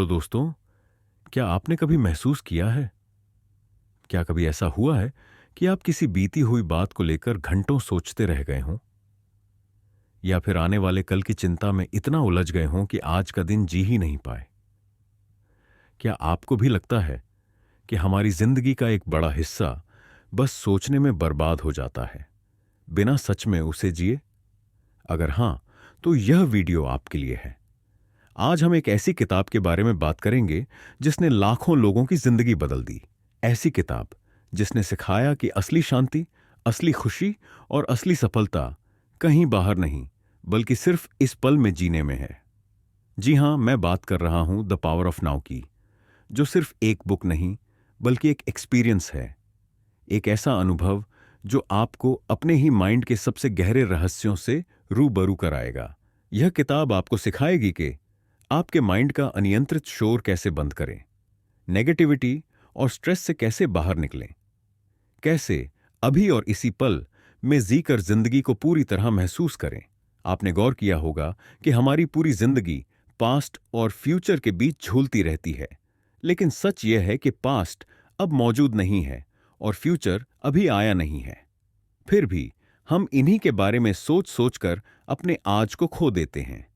तो दोस्तों, क्या आपने कभी महसूस किया है, क्या कभी ऐसा हुआ है कि आप किसी बीती हुई बात को लेकर घंटों सोचते रह गए हों, या फिर आने वाले कल की चिंता में इतना उलझ गए हों कि आज का दिन जी ही नहीं पाए? क्या आपको भी लगता है कि हमारी जिंदगी का एक बड़ा हिस्सा बस सोचने में बर्बाद हो जाता है, बिना सच में उसे जिए? अगर हां, तो यह वीडियो आपके लिए है। आज हम एक ऐसी किताब के बारे में बात करेंगे जिसने लाखों लोगों की जिंदगी बदल दी। ऐसी किताब जिसने सिखाया कि असली शांति, असली खुशी और असली सफलता कहीं बाहर नहीं, बल्कि सिर्फ इस पल में जीने में है। जी हां, मैं बात कर रहा हूं द पावर ऑफ नाउ की, जो सिर्फ एक बुक नहीं, बल्कि एक एक्सपीरियंस है। एक ऐसा अनुभव जो आपको अपने ही माइंड के सबसे गहरे रहस्यों से रूबरू कराएगा। यह किताब आपको सिखाएगी कि आपके माइंड का अनियंत्रित शोर कैसे बंद करें, नेगेटिविटी और स्ट्रेस से कैसे बाहर निकलें, कैसे अभी और इसी पल में जीकर जिंदगी को पूरी तरह महसूस करें। आपने गौर किया होगा कि हमारी पूरी जिंदगी पास्ट और फ्यूचर के बीच झूलती रहती है, लेकिन सच यह है कि पास्ट अब मौजूद नहीं है और फ्यूचर अभी आया नहीं है। फिर भी हम इन्हीं के बारे में सोच सोचकर अपने आज को खो देते हैं।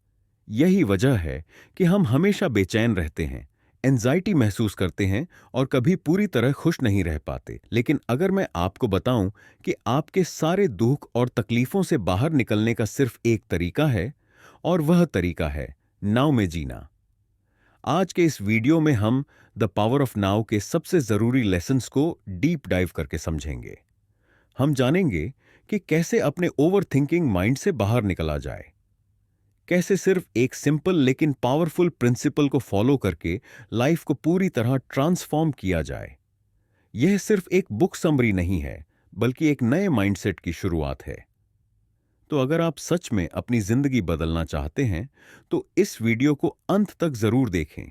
यही वजह है कि हम हमेशा बेचैन रहते हैं, एंजाइटी महसूस करते हैं और कभी पूरी तरह खुश नहीं रह पाते। लेकिन अगर मैं आपको बताऊं कि आपके सारे दुख और तकलीफों से बाहर निकलने का सिर्फ एक तरीका है, और वह तरीका है नाउ में जीना। आज के इस वीडियो में हम द पावर ऑफ नाउ के सबसे जरूरी लेसन्स को डीप डाइव करके समझेंगे। हम जानेंगे कि कैसे अपने ओवर थिंकिंग माइंड से बाहर निकला जाए, कैसे सिर्फ एक सिंपल लेकिन पावरफुल प्रिंसिपल को फॉलो करके लाइफ को पूरी तरह ट्रांसफॉर्म किया जाए। यह सिर्फ एक बुक समरी नहीं है, बल्कि एक नए माइंडसेट की शुरुआत है। तो अगर आप सच में अपनी जिंदगी बदलना चाहते हैं, तो इस वीडियो को अंत तक जरूर देखें।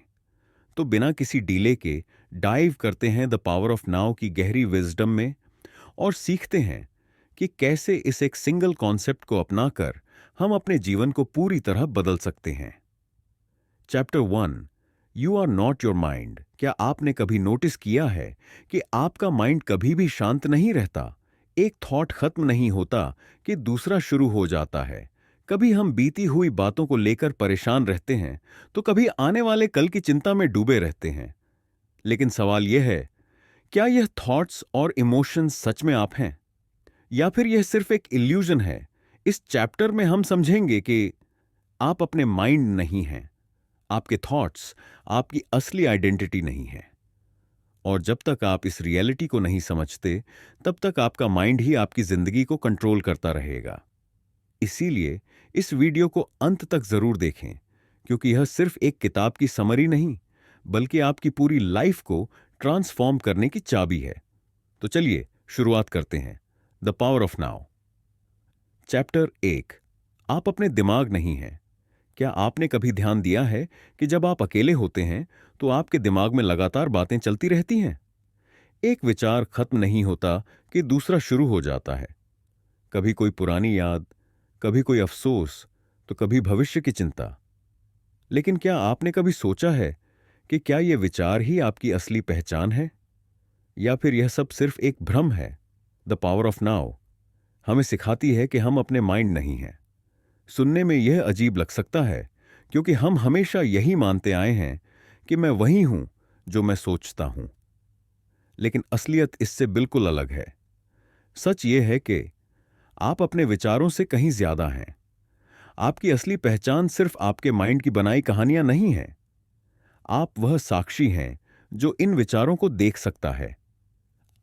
तो बिना किसी डीले के डाइव करते हैं द पावर ऑफ नाउ की गहरी विजडम में, और सीखते हैं कि कैसे इस एक सिंगल कॉन्सेप्ट को अपनाकर हम अपने जीवन को पूरी तरह बदल सकते हैं। Chapter 1, you are not your mind. क्या आपने कभी नोटिस किया है कि आपका माइंड कभी भी शांत नहीं रहता? एक थॉट खत्म नहीं होता कि दूसरा शुरू हो जाता है। कभी हम बीती हुई बातों को लेकर परेशान रहते हैं, तो कभी आने वाले कल की चिंता में डूबे रहते हैं। लेकिन सवाल यह है, क्या यह थॉट्स और इमोशंस सच में आप हैं, या फिर यह सिर्फ एक इल्यूजन है? इस चैप्टर में हम समझेंगे कि आप अपने माइंड नहीं हैं, आपके थॉट्स आपकी असली आइडेंटिटी नहीं है। और जब तक आप इस रियलिटी को नहीं समझते, तब तक आपका माइंड ही आपकी जिंदगी को कंट्रोल करता रहेगा। इसीलिए इस वीडियो को अंत तक जरूर देखें, क्योंकि यह सिर्फ एक किताब की समरी नहीं, बल्कि आपकी पूरी लाइफ को ट्रांसफॉर्म करने की चाबी है। तो चलिए शुरुआत करते हैं the power of now. Chapter 1, आप अपने दिमाग नहीं हैं। क्या आपने कभी ध्यान दिया है कि जब आप अकेले होते हैं, तो आपके दिमाग में लगातार बातें चलती रहती हैं? एक विचार खत्म नहीं होता कि दूसरा शुरू हो जाता है। कभी कोई पुरानी याद, कभी कोई अफसोस, तो कभी भविष्य की चिंता। लेकिन क्या आपने कभी सोचा है कि क्या यह विचार ही आपकी असली पहचान है, या फिर यह सब सिर्फ एक भ्रम है? द पावर ऑफ नाउ हमें सिखाती है कि हम अपने माइंड नहीं हैं। सुनने में यह अजीब लग सकता है, क्योंकि हम हमेशा यही मानते आए हैं कि मैं वही हूं जो मैं सोचता हूं। लेकिन असलियत इससे बिल्कुल अलग है। सच यह है कि आप अपने विचारों से कहीं ज्यादा हैं। आपकी असली पहचान सिर्फ आपके माइंड की बनाई कहानियां नहीं है। आप वह साक्षी हैं जो इन विचारों को देख सकता है।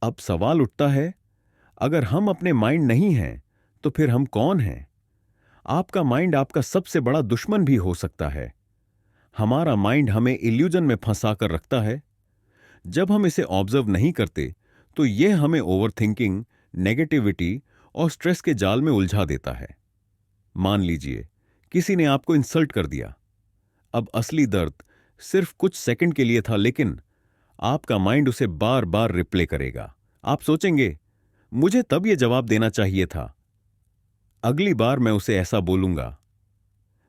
अब सवाल उठता है, अगर हम अपने माइंड नहीं हैं, तो फिर हम कौन हैं? आपका माइंड आपका सबसे बड़ा दुश्मन भी हो सकता है। हमारा माइंड हमें इल्यूजन में फंसा कर रखता है। जब हम इसे ऑब्जर्व नहीं करते, तो यह हमें ओवरथिंकिंग, नेगेटिविटी और स्ट्रेस के जाल में उलझा देता है। मान लीजिए किसी ने आपको इंसल्ट कर दिया। अब असली दर्द सिर्फ कुछ सेकंड के लिए था, लेकिन आपका माइंड उसे बार बार रिप्ले करेगा। आप सोचेंगे, मुझे तब यह जवाब देना चाहिए था, अगली बार मैं उसे ऐसा बोलूंगा,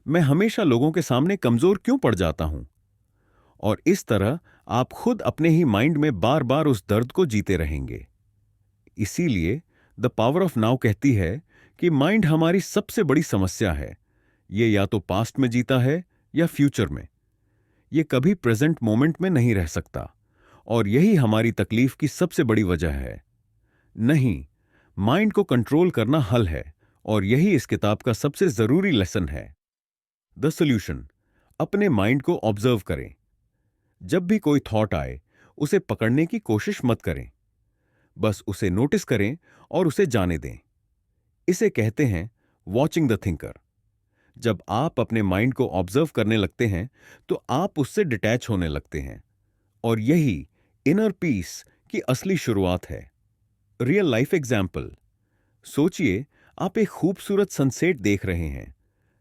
मैं हमेशा लोगों के सामने कमजोर क्यों पड़ जाता हूं? और इस तरह आप खुद अपने ही माइंड में बार बार उस दर्द को जीते रहेंगे। इसीलिए द पावर ऑफ नाउ कहती है कि माइंड हमारी सबसे बड़ी समस्या है। ये या तो पास्ट में जीता है या फ्यूचर में। ये कभी प्रेजेंट मोमेंट में नहीं रह सकता, और यही हमारी तकलीफ की सबसे बड़ी वजह है। नहीं, माइंड को कंट्रोल करना हल है, और यही इस किताब का सबसे जरूरी लेसन है। द सॉल्यूशन: अपने माइंड को ऑब्जर्व करें। जब भी कोई थॉट आए, उसे पकड़ने की कोशिश मत करें। बस उसे नोटिस करें और उसे जाने दें। इसे कहते हैं वॉचिंग द थिंकर। जब आप अपने माइंड को ऑब्जर्व करने लगते हैं, तो आप उससे डिटैच होने लगते हैं, और यही इनर पीस की असली शुरुआत है। रियल लाइफ एग्जाम्पल: सोचिए, आप एक खूबसूरत सनसेट देख रहे हैं,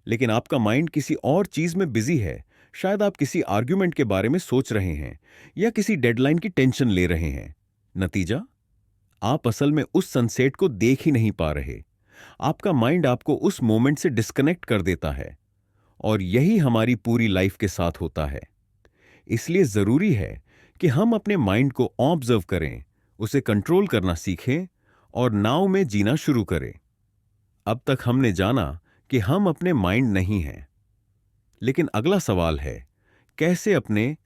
लेकिन आपका माइंड किसी और चीज में बिजी है। शायद आप किसी आर्ग्यूमेंट के बारे में सोच रहे हैं या किसी डेडलाइन की टेंशन ले रहे हैं। नतीजा, आप असल में उस सनसेट को देख ही नहीं पा रहे। आपका माइंड आपको उस मोमेंट से डिस्कनेक्ट कर देता है, और यही हमारी पूरी लाइफ के साथ होता है। इसलिए जरूरी है कि हम अपने माइंड को ऑब्जर्व करें, उसे कंट्रोल करना सीखें और नाव में जीना शुरू करें। अब तक हमने जाना कि हम अपने माइंड नहीं हैं, लेकिन अगला सवाल है, कैसे अपने